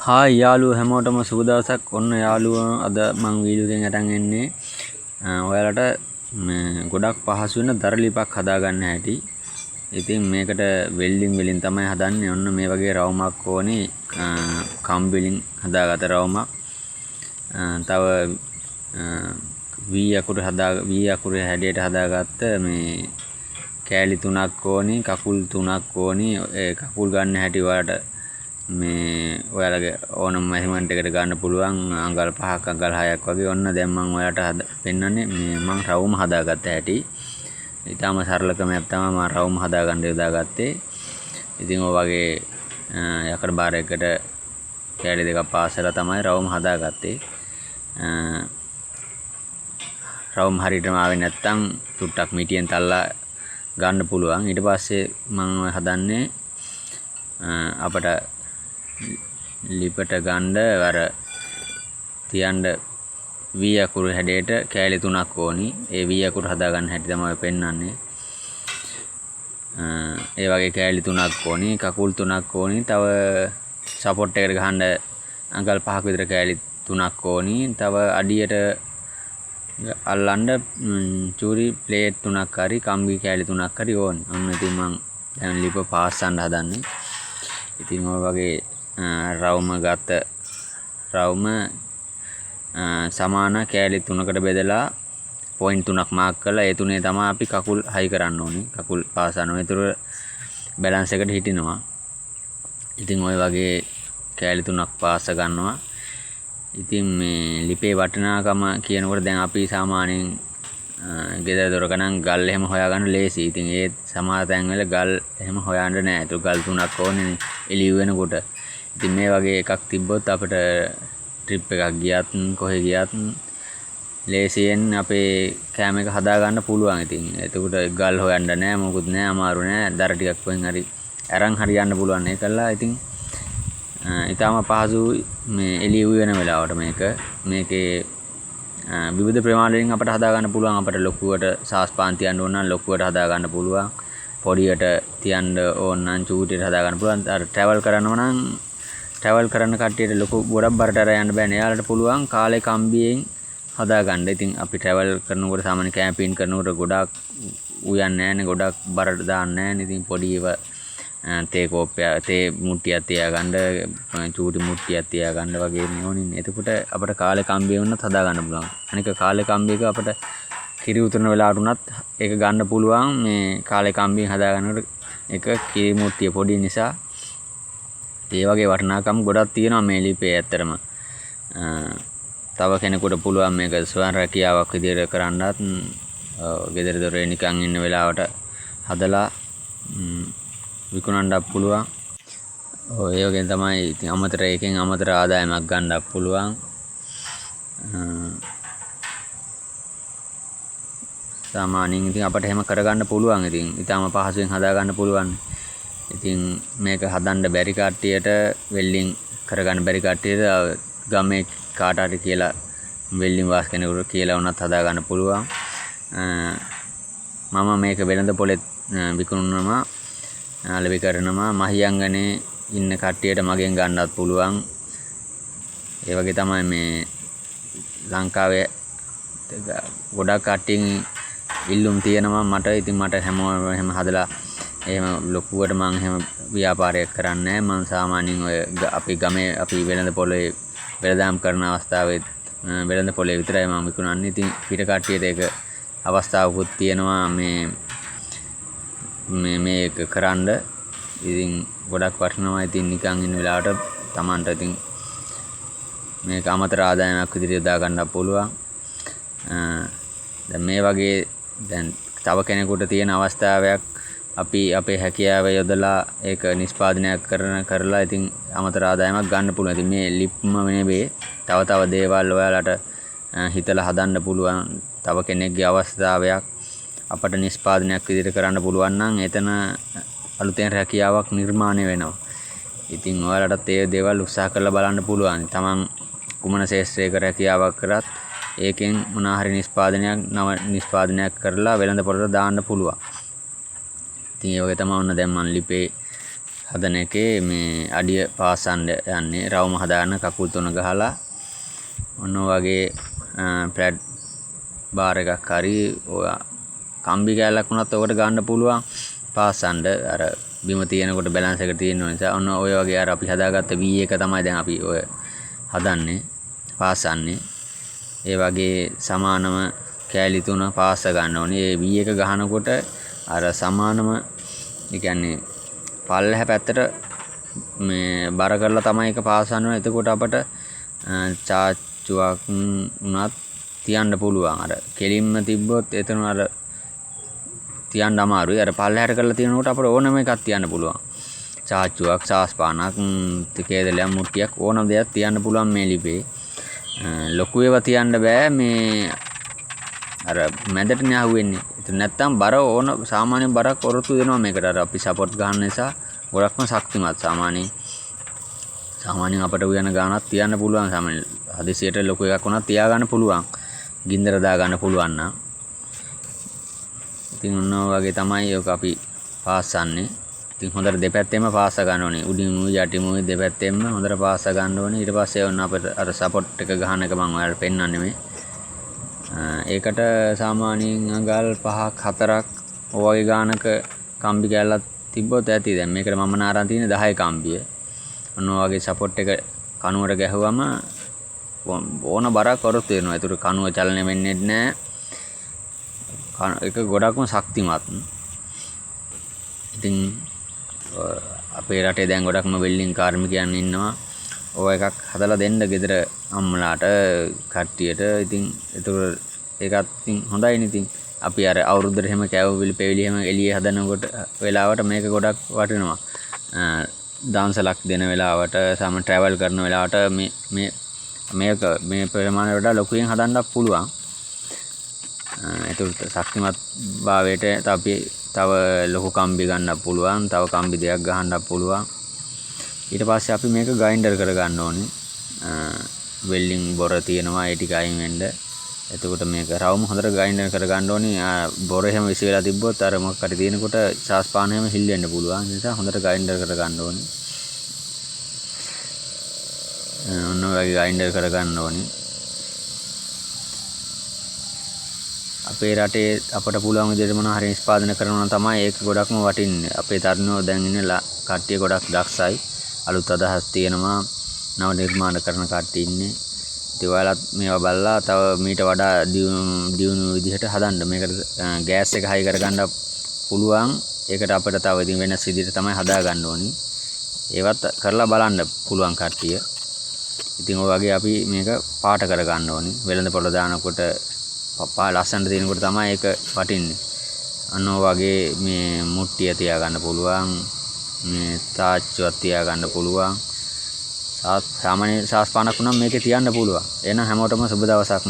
Hi යාළුවෝ හැමෝටම සුබ දවසක්. ඔන්න යාළුවෝ අද මම වීඩියෝ එකෙන් අරන් එන්නේ ඔයාලට ගොඩක් පහසු වෙන දරලිපක් හදාගන්න හැටි. ඉතින් මේකට වෙල්ඩින් වලින් තමයි හදන්නේ. ඔන්න මේ වගේ රවුමක් ඕනේ. කම්බි වලින් හදාගත්ත රවුමක්. තව V අකුරේ හැඩයට හදාගත්ත මේ කෑලි 3ක් ඕනේ. කකුල් 3ක් ඕනේ. ඒ කකුල් ගන්න හැටි ඔයාලට මේ ඔයාලගේ ඕනම මෙෂර්මන්ට් එකකට ගන්න පුළුවන්. අඟල් 5ක් අඟල් 6ක් වගේ. ඔන්න දැන් මම ඔයාලට පෙන්නන්නේ මේ මම රවුම හදාගත්ත හැටි. ඊටම සරල ක්‍රමයක් තමයි මම රවුම හදාගන්න යොදාගත්තේ. ඉතින් ඔය වගේ යකඩ බාර එකකට කෑලි දෙකක් පාසලා තමයි රවුම හදාගත්තේ. රවුම හරියටම ආවේ නැත්තම් චුට්ටක් මිටියෙන් තල්ලා ගන්න පුළුවන්. ඊට පස්සේ මම හදන්නේ අපට ලිපට ගන්න අර තියන්න V අකුරු හැඩයට කෑලි 3ක් ඕනි. ඒ V අකුරු හදාගන්න හැටි තමයි පෙන්වන්නේ. ඒ වගේ කෑලි 3ක් ඕනි. කකුල් 3ක් ඕනි. තව සපෝට් එකකට ගහන්න අඟල් 5ක විතර කෑලි 3ක් ඕනි. තව අඩියට අල්ලන්න චූරි ප්ලේට් 3ක් හරි කම්බි කෑලි 3ක් හරි ඕනි. ඔන්න ඉතින් මම දැන් ලිප පාස්සන්න හදන්නේ. ඉතින් ඔය වගේ රවුම ගත්ත රවුම සමාන කෑලි 3කට බෙදලා පොයින්ට් 3ක් මාක් කරලා ඒ තුනේ තමයි අපි කකුල් හයි කරන්න ඕනේ. කකුල් පාසන්න ඕනේ. ඒතර බැලන්ස් එකට හිටිනවා. ඉතින් ඔය වගේ කෑලි 3ක් පාස ගන්නවා. ඉතින් මේ ලිපේ වටිනාකම කියනකොට දැන් අපි සාමාන්‍යයෙන් ගෙදර දොරක නම් ගල් එහෙම හොයාගන්න ලේසි. ඉතින් ඒ සමහර තැන්වල ගල් එහෙම හොයන්න නෑ. ඒක ගල් 3ක් ඕනේ එළිය වෙනකොට. ඉතින් මේ වගේ එකක් තිබ්බොත් අපිට ට්‍රිප් එකක් ගියත් කොහෙ ගියත් ලේසියෙන් අපේ කෑම එක හදාගන්න පුළුවන්. ඉතින් එතකොට ගල් හොයන්න නෑ, මොකුත් නෑ, අමාරු නෑ. දර ටිකක් කොහෙන් හරි අරන් හරි යන්න පුළුවන්. ඒකලා ඉතින් ඊටම පහසු මේ එළිය වෙන වෙලාවට මේකේ විවිධ ප්‍රමාණ වලින් අපිට හදා ගන්න පුළුවන්. අපිට ලොකුවට සාස්පාන් තියන්න ඕන නම් ලොකුවට හදා ගන්න පුළුවන්. පොඩියට තියන්න ඕන නම් චූටියට හදා ගන්න පුළුවන්. අර ට්‍රැවල් කරනවා නම් ට්‍රැවල් කරන කට්ටියට ලොකු ගොඩක් බරට අර යන්න බෑනේ. එයාලට පුළුවන් කාලේ කම්බියෙන් හදා ගන්න. ඉතින් අපි ට්‍රැවල් කරනකොට සාමාන්‍ය කැම්පින් කරනකොට ගොඩක් උයන්නේ නැහැනේ. ගොඩක් බරට දාන්නේ නැහැනේ. ඉතින් පොඩි ඒවා තේ මුට්ටියක් තියාගන්න, චූටි මුට්ටියක් තියාගන්න වගේ ඕනින්. එතකොට අපිට කාලේ කම්බිය වුණත් හදා ගන්න පුළුවන්. අනික කාලේ කම්බියක අපිට කිරි උතුරන වෙලාවට උනත් ඒක ගන්න පුළුවන්. මේ කාලේ කම්බියෙන් හදා ගන්නකොට ඒක කිරි මුට්ටිය පොඩි නිසා ඒ වගේ වටිනාකම් ගොඩක් තියෙනවා මේ ලිපේ ඇත්තටම. තව කෙනෙකුට පුළුවන් මේක ස්වයං රැකියාවක් විදිහට කරන්නත්, ගෙදර දොරේ නිකන් ඉන්න වෙලාවට හදලා විකුණන්නත් පුළුවන්. ඒ වගේ තමයි ඉතින් අමතර එකෙන් අමතර ආදායමක් ගන්නත් පුළුවන්. සාමාන්‍යයෙන් ඉතින් අපිට එහෙම කරගන්න පුළුවන්. ඉතින් ඊටම පහසුවෙන් හදා ගන්න පුළුවන්. ඉතින් මේක හදන්න බැරි කට්ටියට, වෙල්ඩින් කරගන්න බැරි කට්ටියට ගමේ කාට හරි කියලා වෙල්ඩින් වාස් කෙනෙකුට කියලා වුණත් හදා ගන්න පුළුවන්. මම මේක වෙළඳ පොලේ විකුණනවා, ලැබි කරනවා. මහියංගනේ ඉන්න කට්ටියට මගෙන් ගන්නත් පුළුවන්. ඒ වගේ තමයි මේ ලංකාවේ ගොඩක් කට්ටියන් ඉල්ලුම් තියෙනවා මට. ඉතින් මට හැමෝම එහෙම හදලා එහෙම ලොකුවට මම එහෙම ව්‍යාපාරයක් කරන්නේ නැහැ. මම සාමාන්‍යයෙන් ඔය අපි ගමේ අපි වෙළඳ පොලේ වෙළඳාම් කරන අවස්ථාවේ වෙළඳ පොලේ විතරයි මම විකුණන්නේ. ඉතින් පිට කට්ටියට ඒක අවස්ථාවකුත් තියෙනවා මේක කරන්න. ඉතින් ගොඩක් වටිනවා. ඉතින් නිකන් ඉන්න වෙලාවට Tamanට ඉතින් මේක අමතර ආදායමක් විදිහට යොදා ගන්න පුළුවන්. දැන් මේ වගේ දැන් තව කෙනෙකුට තියෙන අවස්ථාවක් අපි අපේ හැකියාව යොදලා ඒක නිෂ්පාදනයක් කරලා ඉතින් අමතර ආදායමක් ගන්න පුළුවන්. ඉතින් මේ ලිප්ම නෙවෙයි, තව දේවල් ඔයාලට හිතලා හදන්න පුළුවන්. තව කෙනෙක්ගේ අවස්ථාවයක් අපට නිෂ්පාදනයක් විදිහට කරන්න පුළුවන් නම් එතන අලුතෙන් රැකියාවක් නිර්මාණය වෙනවා. ඉතින් ඔයාලටත් ඒ දේවල් උත්සාහ කරලා බලන්න පුළුවන්. තමන් කුමන ශාස්ත්‍රයක රැකියාවක් කරත් ඒකෙන් මොනවා හරි නිෂ්පාදනයක් කරලා වෙළඳ පොළට දාන්න පුළුවන්. ඉතින් ඒ වගේ තමයි ඔන්න දැන් මම ලිපේ හදන එකේ මේ අඩිය පාසන්න යන්නේ රවුම හදාගන්න කකුල් 3 ගහලා ඔන්න වගේ ප්ලැට් බාර් එකක් හරි ඔය කම්බි කෑල්ලක් වුණත් ඔකට ගන්න පුළුවන් පාසන්න අර බිම තියෙනකොට බැලන්ස් එක තියෙන නිසා ඔන්න ඔය වගේ අර අපි හදාගත්ත V එක තමයි දැන් අපි ඔය හදන්නේ පාසන්නේ ඒ වගේ සමානම කෑලි 3 පාස ගන්න ඕනේ ඒ V එක ගහනකොට අර සමානම ඒ කියන්නේ පල්ලෙහ පැත්තට මේ බර කරලා තමයි එක පාසන්න ඕනේ එතකොට අපට චාච්චුවක් උනත් තියන්න පුළුවන් අර කෙලින්ම තිබ්බොත් එතන අර තියන්න අමාරුයි අර පල්ලෙහාට කරලා තියෙනකොට අපිට ඕනම එකක් තියන්න පුළුවන් චාච්චුවක් සාස්පානක් කේදලයක් මුට්ටියක් ඕනම දෙයක් තියන්න පුළුවන් මේ ලිපේ ලොකු ඒවා තියන්න බෑ මේ අර මැදටනේ අහුවෙන්නේ ඒත් නැත්තම් බර ඕන සාමාන්‍ය බරක් ඔරොත්තු දෙනවා මේකට අර අපි සපෝට් ගන්න නිසා ගොඩක්ම ශක්තිමත් සාමාන්‍යයෙන් අපිට උයන ගානක් තියන්න පුළුවන් සාමාන්‍ය හදිසියට ලොකු එකක් වුණත් තියාගන්න පුළුවන් ගින්දර දා ගන්න පුළුවන් නම් ඉතින් ඔන්න වගේ තමයි ඔක අපි පාස්සන්නේ ඉතින් හොඳට දෙපැත්තෙම පාස්ස ගන්න ඕනේ උඩින් උයි යටින් උයි දෙපැත්තෙම හොඳට පාස්ස ගන්න ඕනේ ඊට පස්සේ ඔන්න අපිට අර සපෝට් එක ගහන එක මම ඔයාලට පෙන්නන්නේ මේ ඒකට සාමාන්‍යයෙන් අඟල් 5ක් 4ක් ඔය වගේ ගානක කම්බි කැල්ලක් තිබ්බොත් ඇති දැන් මේකට මම නාරන් තියෙන්නේ 10 කම්බිය ඔන්න ඔය වගේ සපෝට් එක කනුවට ගැහුවම ඕන බරක් කරොත් වෙනවා ඒතර කනුව චලනය වෙන්නේ නැහැ ඒක ගොඩක්ම ශක්තිමත් ඉතින් අපේ රටේ දැන් ගොඩක්ම වෙල්ඩින් කාර්මිකයන් ඉන්නවා ඔය එකක් හදලා දෙන්න ගෙදර අම්මලාට කට්ටියට ඉතින් ඒකත් ඉතින් හොඳයිනේ ඉතින් අපි අර අවුරුද්දට එහෙම කැවවිලි පෙවිලි එහෙම එළියේ හදනකොට වෙලාවට මේක ගොඩක් වටිනවා දාන්සලක් දෙන වෙලාවට සම ට්‍රැවල් කරන වෙලාවට මේ ප්‍රමාණය වඩා ලොකුවෙන් හදන්නත් පුළුවන් ඒකට ශක්තිමත් භාවයට අපි තව ලොකු කම්බි ගන්න පුළුවන් තව කම්බි දෙකක් ගහන්න පුළුවන් ඊට පස්සේ අපි මේක ග්‍රයින්ඩර් කර ගන්න ඕනේ වෙල්ඩින් බොර තියෙනවා ඒ ටික අයින් වෙන්න එතකොට මේක රවුම හොඳට ග්‍රයින්ඩර් කර ගන්න ඕනේ බොර එහෙම විසි වෙලා තිබ්බොත් අර මොකක් හරි තියෙනකොට සාස්පාන එහෙම හිල් වෙන්න පුළුවන් ඒ නිසා හොඳට ග්‍රයින්ඩර් කර ගන්න ඕනේ ඔන්න ඔය ග්‍රයින්ඩර් කර ගන්න ඕනේ අපේ රටේ අපට පුළුවන් විදිහට මොනවා හරි නිෂ්පාදනය කරනවා නම් තමයි ඒක ගොඩක්ම වටින්නේ අපේ තරුණයෝ දැන් ඉන්නේ කට්ටිය ගොඩක් දක්ෂයි අලුත් අදහස් තියෙනවා නව නිර්මාණ කරන කට්ටිය ඉන්නේ ඉතින් ඔයාලත් මේවා බලලා තව මීට වඩා දියුණු විදිහට හදන්න මේකට ගෑස් එක හයි කරගන්න පුළුවන් ඒකට අපිට තව ඉතින් වෙනස් විදිහට තමයි හදා ගන්න ඕනි ඒවත් කරලා බලන්න පුළුවන් කට්ටිය ඉතින් ඔය වගේ අපි මේක පාට කර ගන්න ඕනි වෙළඳ පොළ දානකොට පප්පා ලස්සනට තියෙනකොට තමයි ඒක වටින්නේ අන්න ඔය වගේ මේ මුට්ටිය තියාගන්න පුළුවන් මේ තාච්චුවක් තියාගන්න පුළුවන් සාමාන්‍ය සාස්පානක් වුණාම මේකේ තියන්න පුළුවන් එහෙනම් හැමෝටම සුබ දවසක්